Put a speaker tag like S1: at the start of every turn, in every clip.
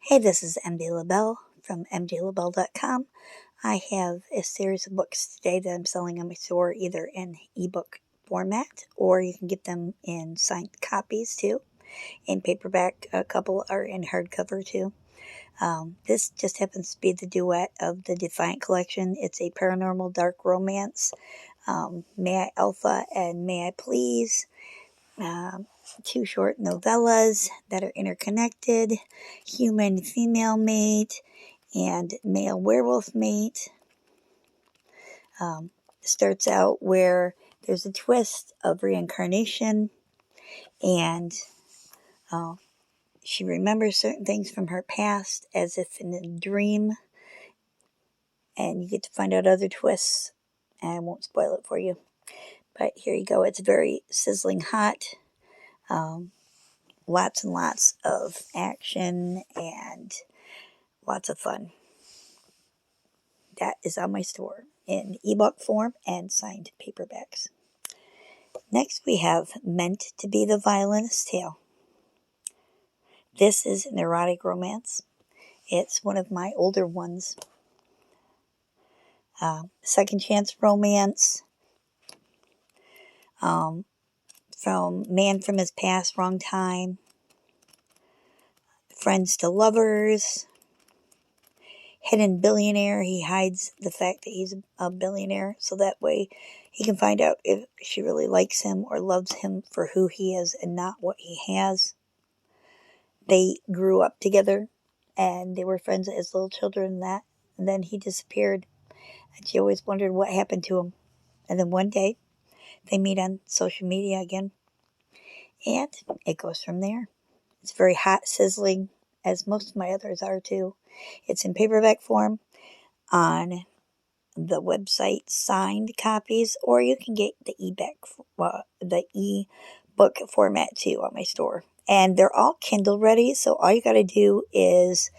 S1: Hey, this is MJ LaBelle from mjlabelle.com. I have a series of books today that I'm selling on my store, either in ebook format or you can get them in signed copies too. In paperback, a couple are in hardcover too. This just happens to be the duet of the Defiant Collection. It's a paranormal dark romance. May I Alpha and May I Please? Two short novellas that are interconnected, human female mate and male werewolf mate. Starts out where there's a twist of reincarnation, and she remembers certain things from her past as if in a dream, and you get to find out other twists. And I won't spoil it for you, but here you go. It's very sizzling hot. Lots and lots of action and lots of fun. That is on my store in ebook form and signed paperbacks. Next, we have Meant to Be the Violinist's Tale. This is an erotic romance. It's one of my older ones. Second chance romance. From Man from His Past, Wrong Time. Friends to Lovers. Hidden Billionaire. He hides the fact that he's a billionaire so that way he can find out if she really likes him or loves him for who he is and not what he has. They grew up together and they were friends as little children and then he disappeared and she always wondered what happened to him. And then one day they meet on social media again and it goes from there. It's very hot, sizzling, as most of my others are too. It's in paperback form on the website signed copies, or you can get the ebook format too on my store. And they're all Kindle ready, so all you got to do is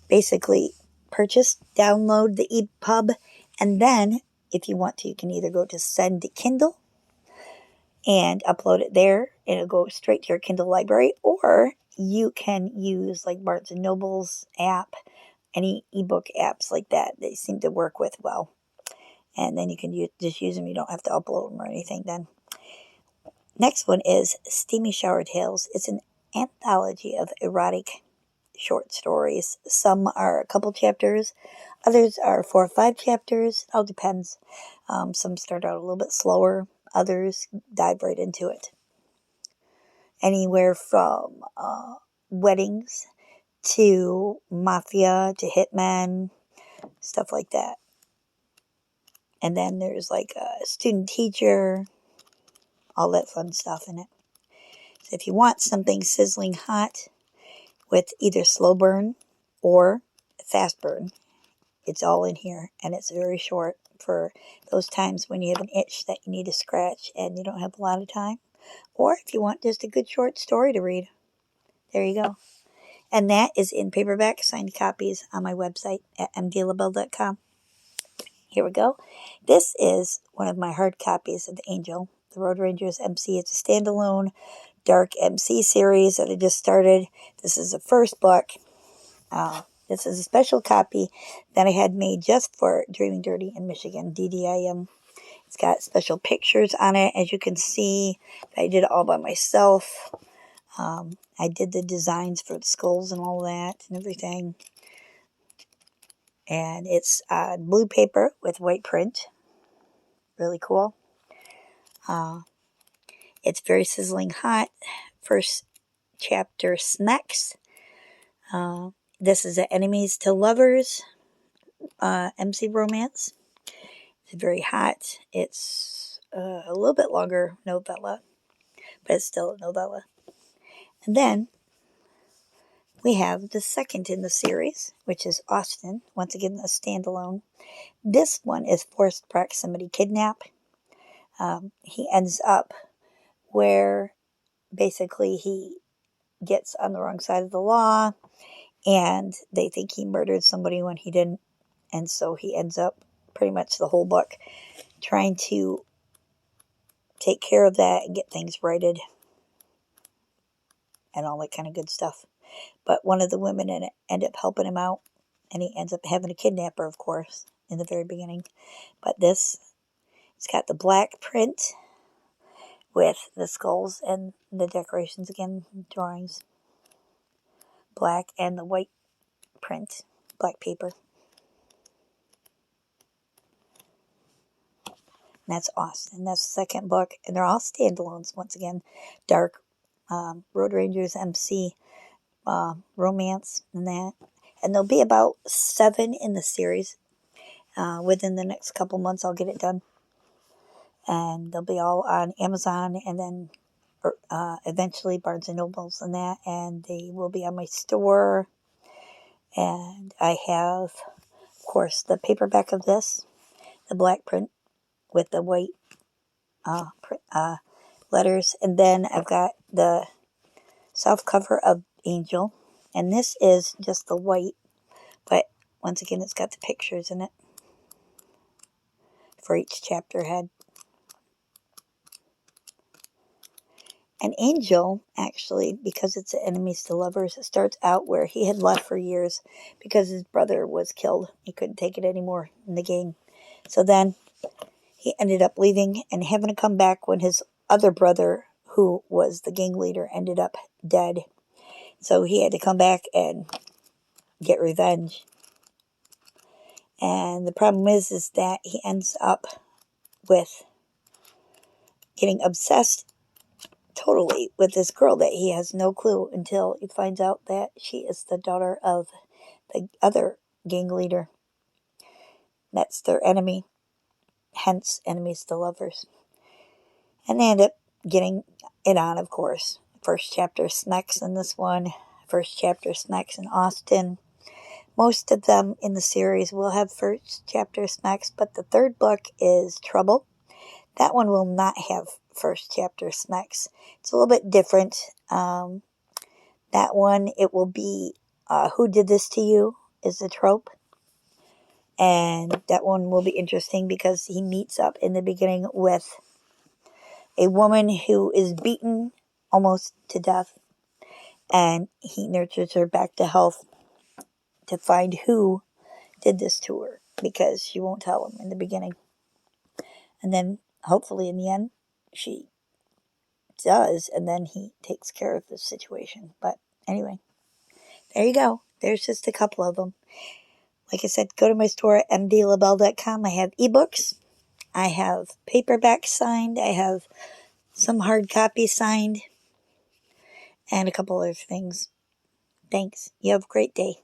S1: basically purchase, download the EPUB, and then if you want to, you can either go to Send to Kindle and upload it there, and it'll go straight to your Kindle library, or you can use like Barnes & Noble's app, any ebook apps like that. They seem to work with well. And then you can just use them. You don't have to upload them or anything then. Next one is Steamy Shower Tales. It's an anthology of erotic short stories. Some are a couple chapters. Others are 4 or 5 chapters. It all depends. Some start out a little bit slower. Others dive right into it. Anywhere from weddings to mafia to hitmen, stuff like that. And then there's like a student teacher, all that fun stuff in it. So if you want something sizzling hot with either slow burn or fast burn, it's all in here. And it's very short for those times when you have an itch that you need to scratch and you don't have a lot of time. Or if you want just a good short story to read, there you go. And that is in paperback, signed copies on my website at mjlabelle.com. Here we go. This is one of my hard copies of The Angel, the Road Rangers MC. It's a standalone dark MC series that I just started. This is the first book. This is a special copy that I had made just for Dreaming Dirty in Michigan, DDIM. It's got special pictures on it, as you can see. I did it all by myself. I did the designs for the skulls and all that and everything. And it's blue paper with white print. Really cool. It's very sizzling hot. First chapter, Smacks. This is an Enemies to Lovers MC romance. It's very hot. It's a little bit longer novella, but it's still a novella. And then we have the second in the series, which is Austin. Once again, a standalone. This one is Forced Proximity Kidnap. He ends up where basically he gets on the wrong side of the law and they think he murdered somebody when he didn't. And so he ends up pretty much the whole book trying to take care of that and get things righted and all that kind of good stuff. But one of the women in it end up helping him out, and he ends up having a kidnapper, of course, in the very beginning. But this, it's got the black print with the skulls and the decorations again, drawings. Black and the white print, black paper. And that's awesome. And that's the second book. And they're all standalones, once again. Dark, Road Rangers, MC, romance, and that. And there'll be about 7 in the series. Within the next couple months, I'll get it done. And they'll be all on Amazon and then eventually Barnes & Nobles and that. And they will be on my store. And I have, of course, the paperback of this, the black print with the white letters. And then I've got the soft cover of Angel. And this is just the white. But once again, it's got the pictures in it for each chapter head. And Angel, actually, because it's enemies to lovers, it starts out where he had left for years because his brother was killed. He couldn't take it anymore in the gang. So then he ended up leaving and having to come back when his other brother, who was the gang leader, ended up dead. So he had to come back and get revenge. And the problem is that he ends up with getting obsessed totally with this girl that he has no clue until he finds out that she is the daughter of the other gang leader. That's their enemy, hence enemies to lovers. And they end up getting it on, of course. First chapter Snacks in this one, first chapter Snacks in Austin. Most of them in the series will have first chapter Snacks, but the third book is Trouble. That one will not have first chapter Snacks. It's a little bit different. That one, it will be Who Did This to You is the trope. And that one will be interesting because he meets up in the beginning with a woman who is beaten almost to death. And he nurtures her back to health to find who did this to her because she won't tell him in the beginning. And then hopefully in the end she does, and then he takes care of the situation. But anyway, there you go. There's just a couple of them. Like I said, go to my store at mdlabelle.com. I have ebooks. I have paperback signed. I have some hard copy signed. And a couple other things. Thanks. You have a great day.